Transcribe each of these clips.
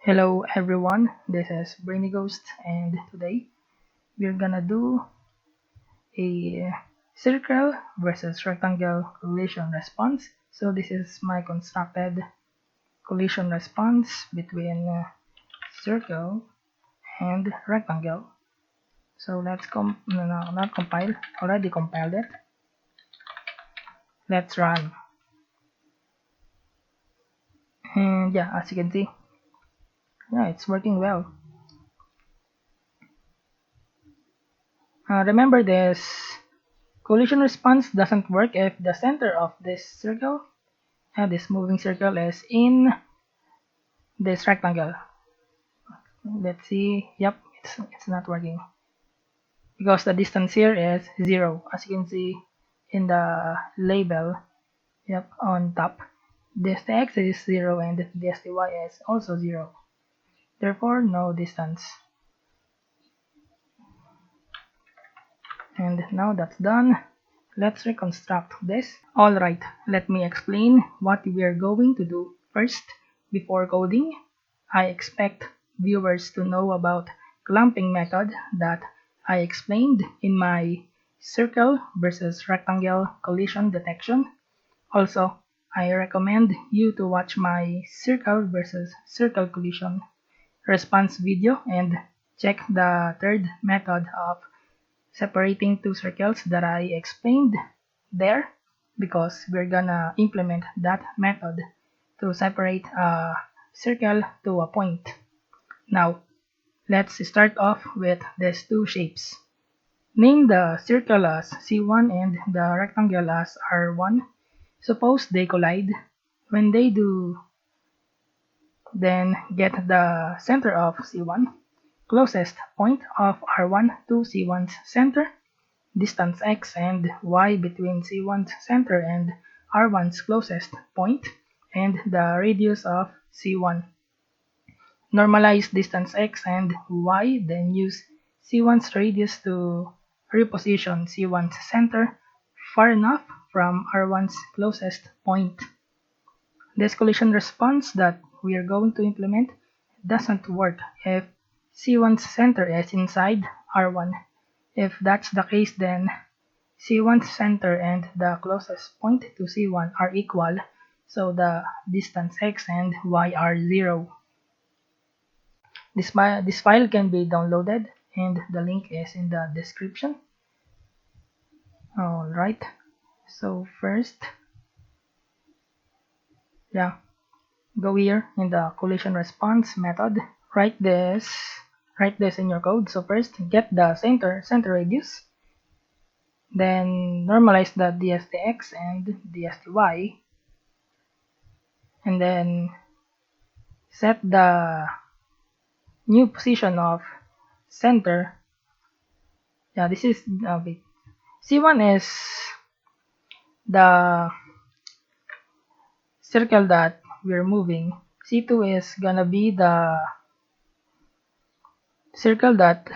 Hello everyone, this is Brainy Ghost, and today we're gonna do a circle versus rectangle collision response. So this is my constructed collision response between circle and rectangle. So let's not compile, already compiled it. Let's run. And yeah, as you can see, yeah, it's working well. Remember, this collision response doesn't work if the center of this circle, this moving circle, is in this rectangle. Let's see. Yep, it's not working because the distance here is 0, as you can see in the label. Yep, on top, this x is 0 and this y is also 0. Therefore, no distance. And now that's done, let's reconstruct this. Alright, let me explain what we are going to do first. Before coding, I expect viewers to know about clumping method that I explained in my circle versus rectangle collision detection. Also, I recommend you to watch my circle versus circle collision response video and check the third method of separating two circles that I explained there, because we're gonna implement that method to separate a circle to a point. Now, let's start off with these two shapes. Name the circle as C1 and the rectangle as R1. Suppose they collide. When they do, then get the center of C1, closest point of R1 to C1's center, distance x and y between C1's center and R1's closest point, and the radius of C1. Normalize distance x and y, then use C1's radius to reposition C1's center far enough from R1's closest point. This collision response that we are going to implement doesn't work if C1's center is inside R1. If that's the case, then C1's center and the closest point to C1 are equal, so the distance x and y are 0. This file can be downloaded, and the link is in the description. Alright, so first, go here in the collision response method. Write this in your code. So first, get the center radius, then normalize the dstx and dsty, and then set the new position of center. This is C1 is the circle that we're moving. C2 is gonna be the circle that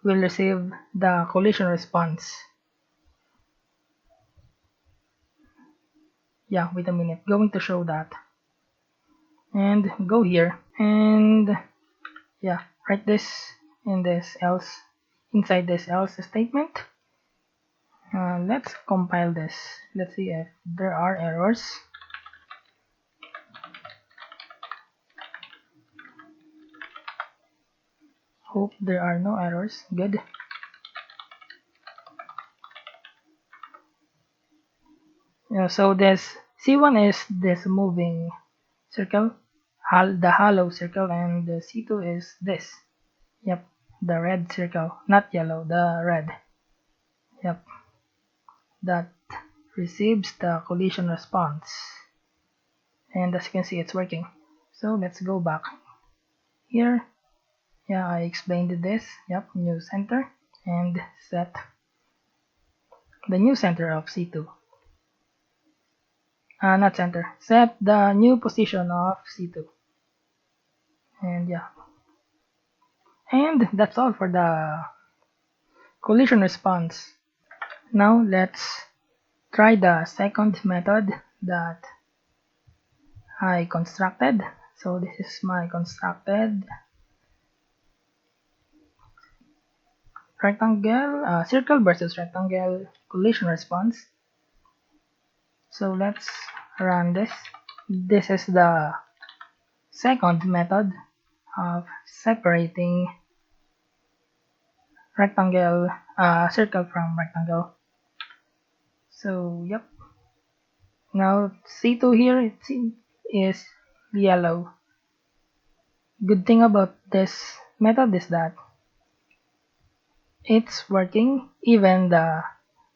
will receive the collision response. Wait a minute, going to show that. And go here and write this in this else, inside this else statement. Let's compile this. Let's see if there are errors. Hope there are no errors. Good. So this C1 is this moving circle, the hollow circle, and the C2 is this. Yep, the red circle, not yellow, the red. Yep, that receives the collision response. And as you can see, it's working. So let's go back here. I explained this. Yep, new center, and set the new center of C2. Not center, set the new position of C2. And and that's all for the collision response. Now let's try the second method that I constructed. So this is my constructed circle versus rectangle collision response. So let's run this. This is the second method of separating circle from rectangle. So yep. Now C2 here is yellow. Good thing about this method is that it's working even the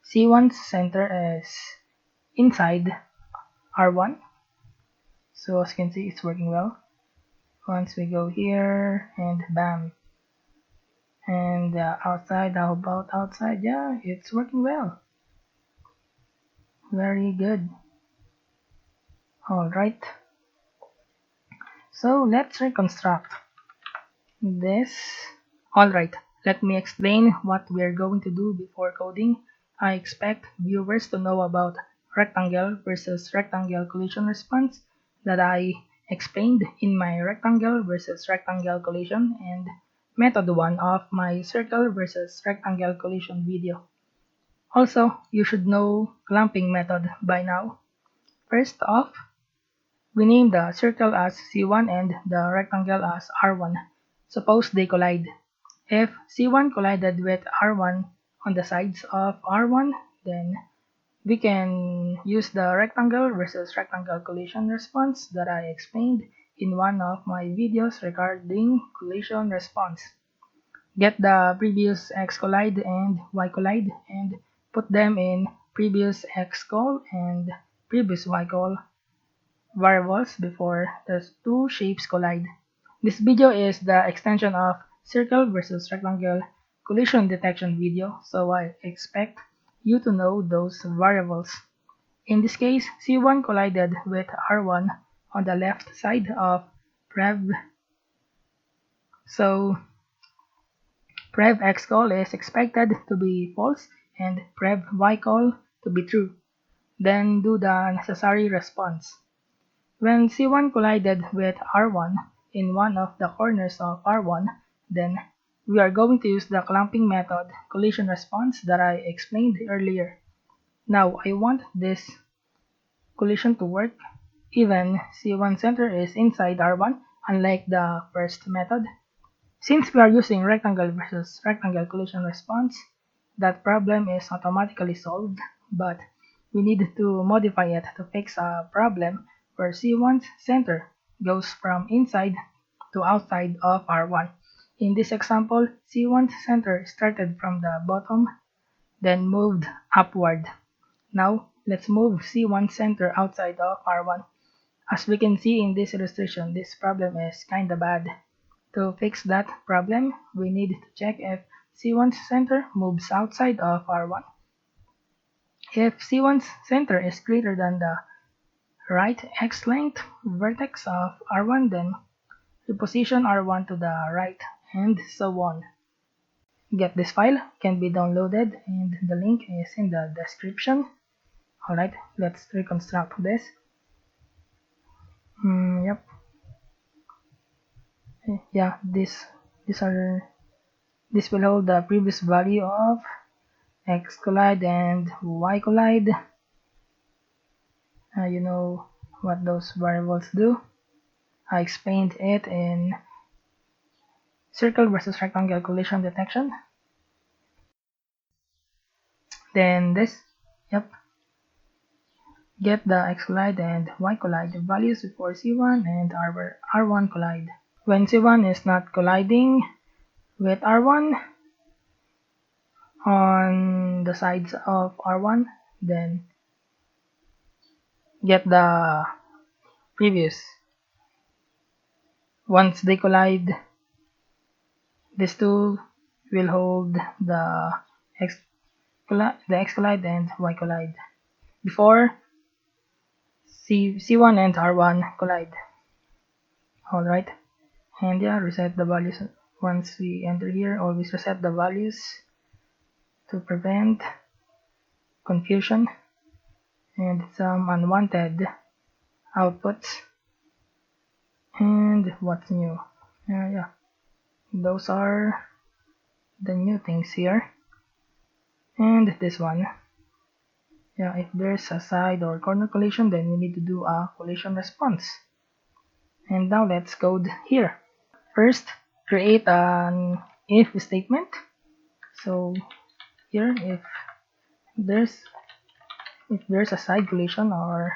C1's center is inside R1. So as you can see, it's working well. Once we go here and bam. And outside, how about outside? Yeah, it's working well. Very good. Alright. So let's reconstruct this. Alright, let me explain what we're going to do before coding. I expect viewers to know about rectangle versus rectangle collision response that I explained in my rectangle versus rectangle collision and method 1 of my circle versus rectangle collision video. Also, you should know clumping method by now. First off, we name the circle as C1 and the rectangle as R1. Suppose they collide. If C1 collided with R1 on the sides of R1, then we can use the rectangle versus rectangle collision response that I explained in one of my videos regarding collision response. Get the previous x collide and y collide and put them in previous x call and previous y call variables before the two shapes collide. This video is the extension of circle versus rectangle collision detection video, so I expect you to know those variables. In this case, C1 collided with R1 on the left side of Prev, so Prev X call is expected to be false and Prev Y call to be true. Then do the necessary response. When C1 collided with R1 in one of the corners of R1, then we are going to use the clumping method collision response that I explained earlier. Now I want this collision to work even C1 center is inside R1 unlike the first method. Since we are using rectangle versus rectangle collision response, that problem is automatically solved, but we need to modify it to fix a problem where C1's center goes from inside to outside of R1. In this example, C1's center started from the bottom, then moved upward. Now, let's move C1 center outside of R1. As we can see in this illustration, this problem is kinda bad. To fix that problem, we need to check if C1's center moves outside of R1. If C1's center is greater than the right x-length vertex of R1, then reposition R1 to the right, and so on. Get this file, can be downloaded, and the link is in the description. Alright, let's reconstruct this. Yep. Yeah, this will hold the previous value of x collide and y collide. You know what those variables do. I explained it in circle versus rectangle collision detection. Then this, yep. Get the x collide and y collide values before C1 and R1 collide. When C1 is not colliding with R1 on the sides of R1, then get the previous. Once they collide, these two will hold the x collide and y collide before C1 and R1 collide. Alright, and yeah, reset the values. Once we enter here, always reset the values to prevent confusion and some unwanted outputs. And what's new? Yeah, those are the new things here. And this one. Yeah, if there's a side or corner collision, then we need to do a collision response. And now let's code here. First, create an if statement. So here, there's if there's a side collision, or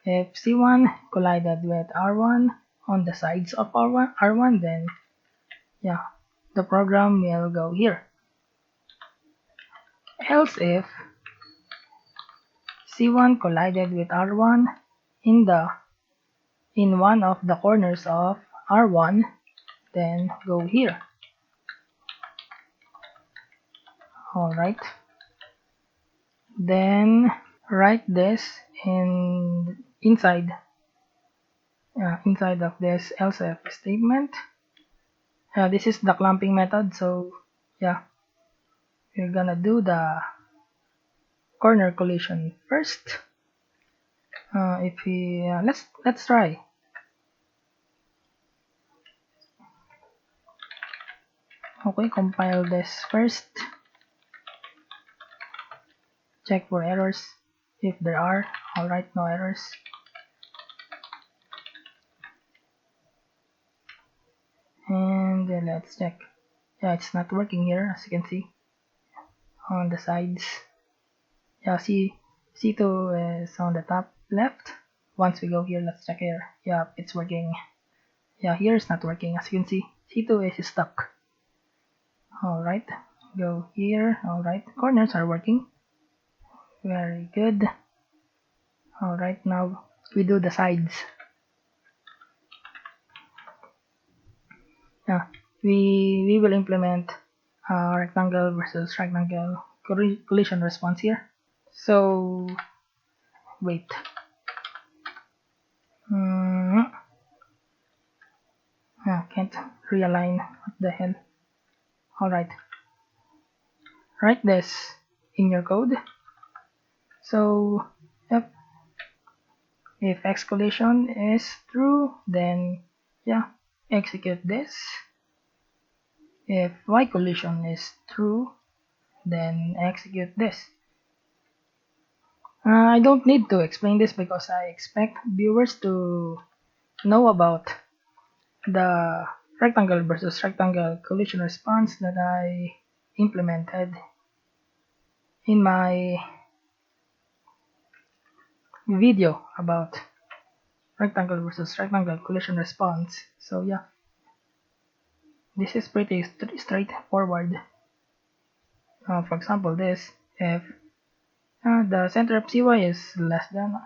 if C1 collided with R1 on the sides of R1, then yeah, the program will go here. Else if C1 collided with R1 in one of the corners of R1, then go here. Alright. Then write this inside of this else if statement. This is the clamping method, so yeah, we're gonna do the corner collision first. If we let's try. Okay, compile this first. Check for errors if there are. Alright, no errors. And let's check. Yeah, it's not working here, as you can see on the sides. Yeah, C2 is on the top left. Once we go here, let's check here. Yeah, it's working. Yeah, here it's not working, as you can see. C2 is stuck. Alright, go here. Alright, corners are working. Very good. Alright, now we do the sides. Yeah, we will implement rectangle versus rectangle collision response here. So wait. Can't realign. What the hell? Alright. Write this in your code. So, yep. If X collision is true, then yeah, execute this. If Y collision is true, then execute this. I don't need to explain this because I expect viewers to know about the rectangle versus rectangle collision response that I implemented in my video about rectangle versus rectangle collision response. So yeah, this is pretty straightforward. For example, this if the center of CY is less than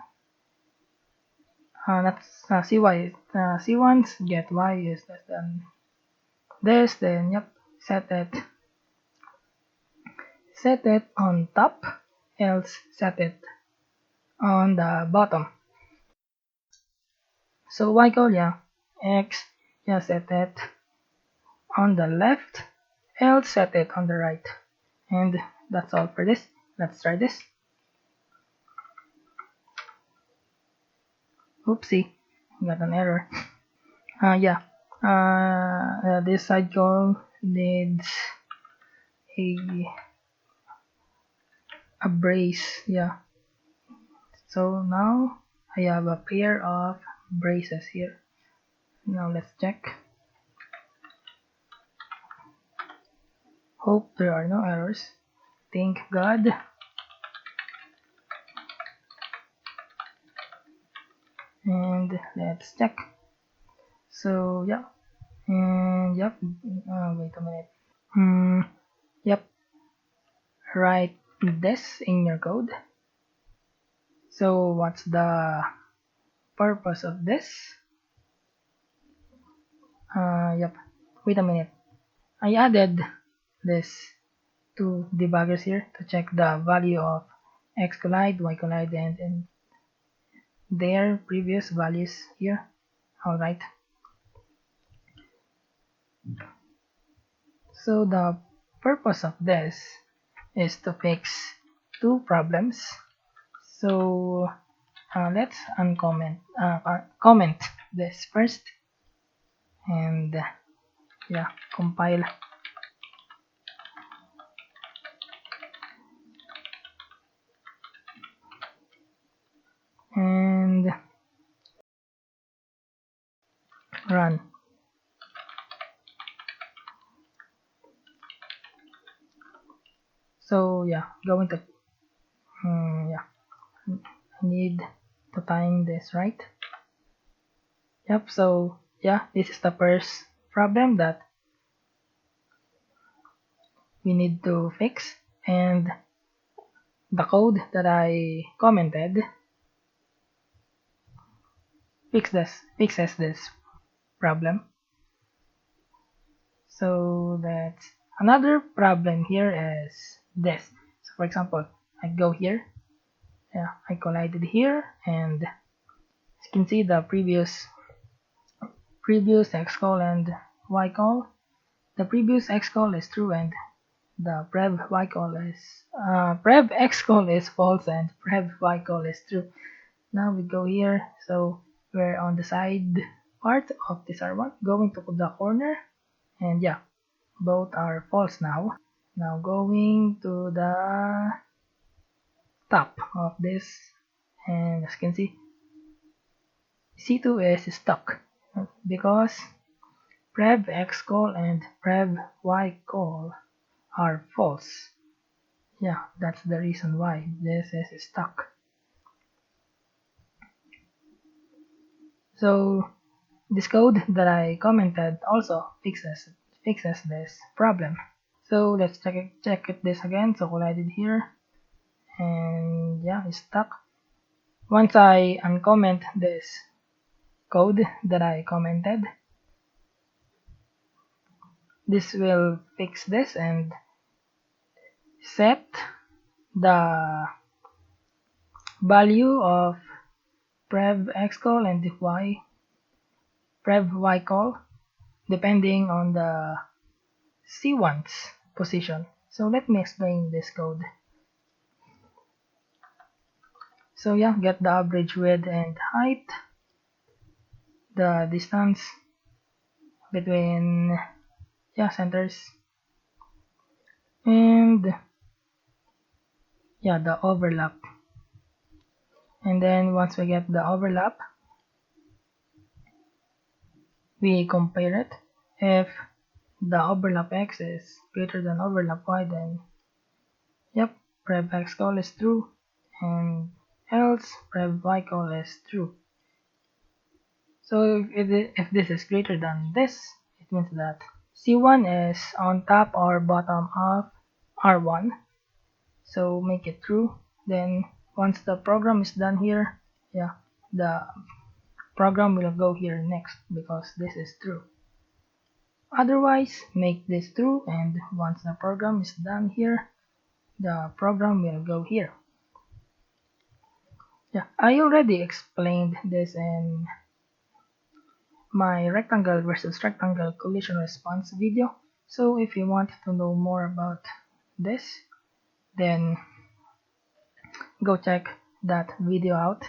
CY C1's get Y is less than this, then yep, set it on top, else set it on the bottom. So Y code, yeah, X, yeah, set it on the left, else set it on the right. And that's all for this. Let's try this. Oopsie, got an error. Yeah, this side call needs a brace. Yeah, so now I have a pair of braces here. Now let's check. Hope there are no errors. Thank God. And let's check. So yeah, and yep. Wait a minute. Yep. Write this in your code. So what's the purpose of this? Yep. Wait a minute. I added this two debuggers here to check the value of X collide, Y collide, and their previous values here. Alright. So the purpose of this is to fix two problems. So let's comment this first. and yeah, compile. And run. So yeah, going to yeah, I need to time this right. Yep, so yeah, this is the first problem that we need to fix, and the code that I commented fixes this problem. So that's another problem here is this. So for example, I go here, yeah, I collided here, and as you can see the previous x call and y call. The previous x call is true and the prev y call is prev x call is false and prev y call is true. Now we go here, so we're on the side part of this R1, going to the corner, and yeah, both are false now. Now going to the top of this, and as you can see, C2 is stuck because prev x call and prev y call are false. Yeah, that's the reason why this is stuck. So this code that I commented also fixes this problem. So let's check this again. So collided here, and yeah, it's stuck. Once I uncomment this code that I commented, this will fix this and set the value of prev x call and prev y call depending on the C1's position. So let me explain this code. So yeah, get the average width and height, the distance between yeah centers, and yeah the overlap. And then once we get the overlap, we compare it. If the overlap x is greater than overlap y, then yep, prev x call is true, and else prev y call is true. So if this is greater than this, it means that C1 is on top or bottom of R1. So make it true. Then once the program is done here, yeah, the program will go here next because this is true. Otherwise, make this true, and once the program is done here, the program will go here. Yeah, I already explained this in my rectangle versus rectangle collision response video. So if you want to know more about this, then go check that video out.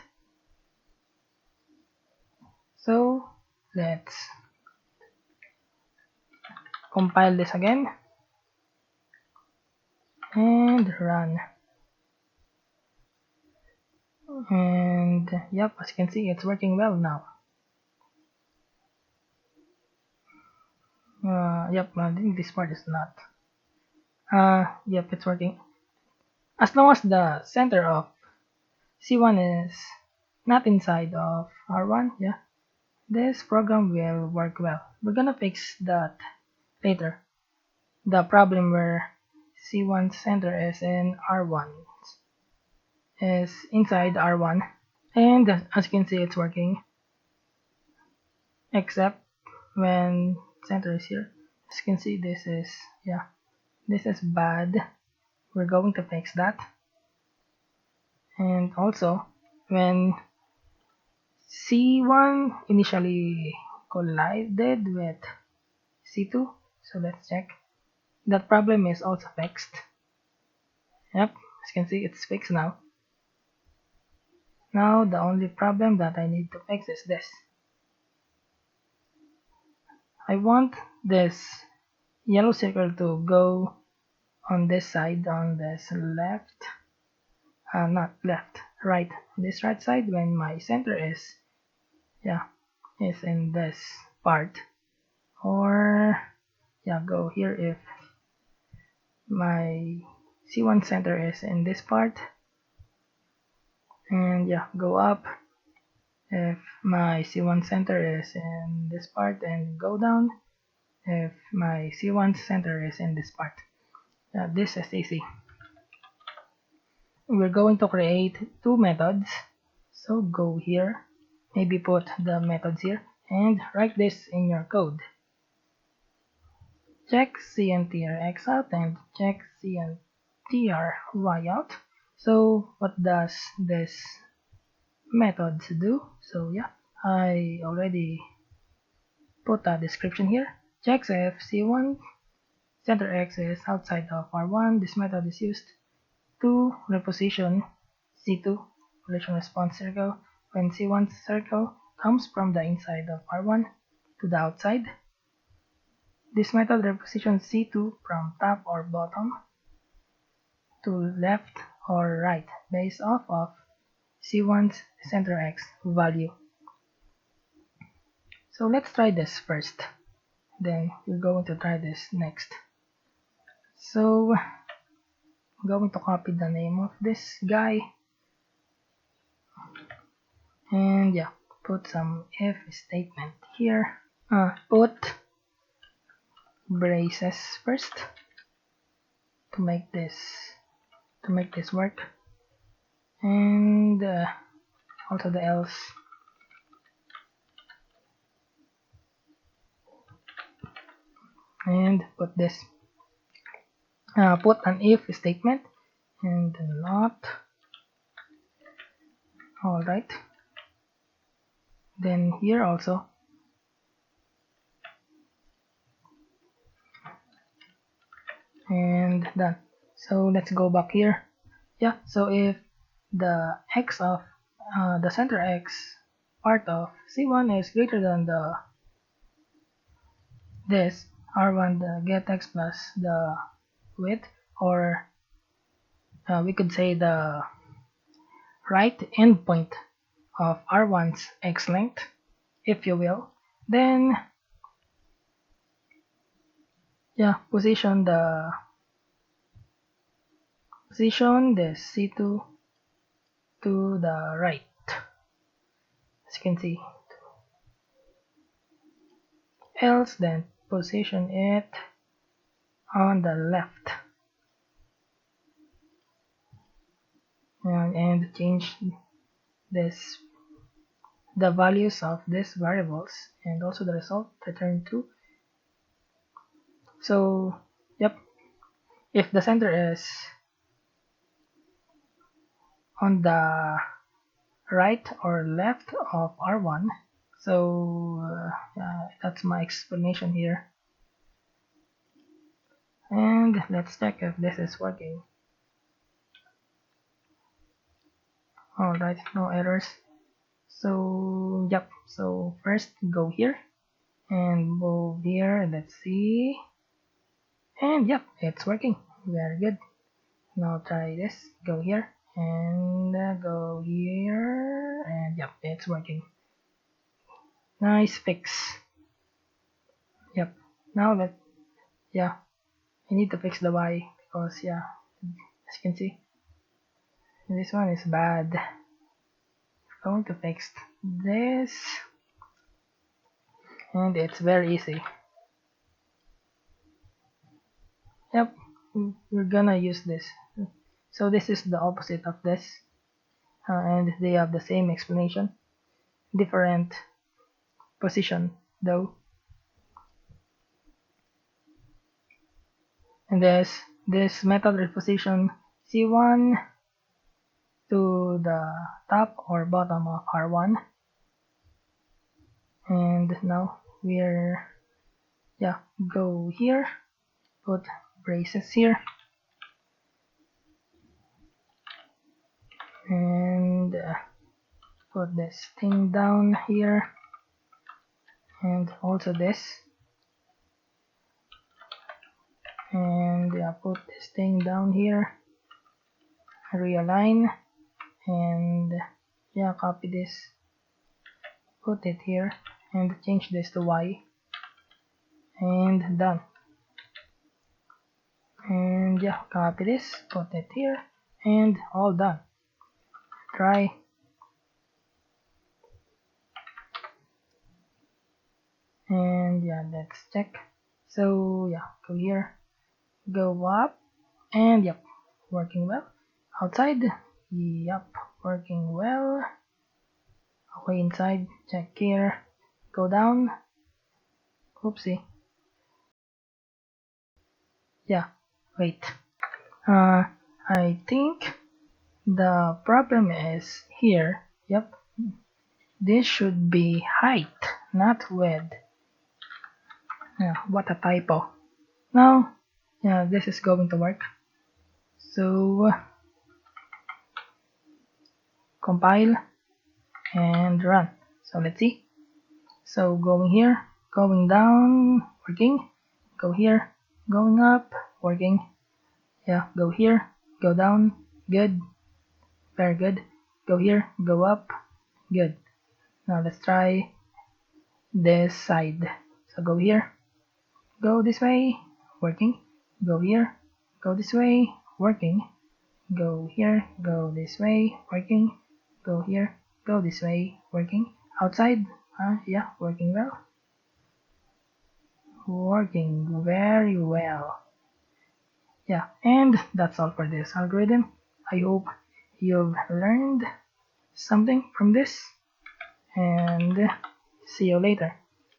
So let's compile this again and run. And yep, as you can see, it's working well now. Yep, I think this part is not. Yep, it's working. As long as the center of C1 is not inside of R1, yeah, this program will work well. We're gonna fix that later. The problem where C1 center is in R1 is inside R1, and as you can see, it's working, except when center is here. As you can see, this is yeah, this is bad. We're going to fix that. And also, when C1 initially collided with C2, so let's check. That problem is also fixed. Yep, as you can see, it's fixed now. Now the only problem that I need to fix is this. I want this yellow circle to go on this side, on this left, not left, right, this right side, when my center is, yeah, is in this part. Or yeah, go here if my C1 center is in this part, and yeah, go up if my C1 center is in this part, and go down if my C1 center is in this part. This is easy. We're going to create two methods, so go here, maybe put the methods here, and write this in your code. Check cntr x out and check cntr y out. So what does this methods do? So yeah, I already put a description here. Checks if C1 center X is outside of R1. This method is used to reposition C2 relation response circle when C1 circle comes from the inside of R1 to the outside. This method repositions C2 from top or bottom to left or right based off of C1's center X value. So let's try this first, then we're going to try this next. So I'm going to copy the name of this guy, and yeah, put some if statement here. Put braces first to make this work, and also the else. And put this. Put an if statement and not. All right. Then here also. And done. So let's go back here. Yeah, so if the x of the center x part of C1 is greater than this R1, the get x plus the width, or we could say the right endpoint of R1's x length, if you will, then yeah, position this C2 to the right, as you can see. Else then position it on the left, and change the values of these variables and also the result return to. So yep, if the center is on the right or left of R1, so that's my explanation here. And let's check if this is working. Alright, no errors. So yep, so first go here and move here, let's see, and yep, it's working, very good. Now try this, go here and go here, and yep, it's working. Nice fix. Yep, now I need to fix the Y, because yeah, as you can see, this one is bad. I'm going to fix this, and it's very easy. Yep, we're gonna use this. So this is the opposite of this, and they have the same explanation, different position though. And this method reposition C1 to the top or bottom of R1, and now we're go here, put braces here, and put this thing down here, and also this. yeah, put this thing down here, realign, and yeah, copy this, put it here, and change this to Y, and done. And yeah, copy this, put it here, and all done. Try. And yeah, let's check. So yeah, go here, go up, and yep, working well. Outside, yep, working well. Okay, inside, check here, go down. Oopsie. Yeah, wait. I think the problem is here. Yep, this should be height, not width. Yeah, what a typo. Now, yeah, this is going to work. So, compile and run. So let's see. So going here, going down, working. Go here, going up, working. Yeah, go here, go down, good, very good. Go here, go up, good. Now let's try this side. So go here, go this way, working. Go here, go this way, working. Go here, go this way, working. Go here, go this way, working. Outside, yeah, working well. Working very well. Yeah, and that's all for this algorithm. I hope you've learned something from this, and see you later.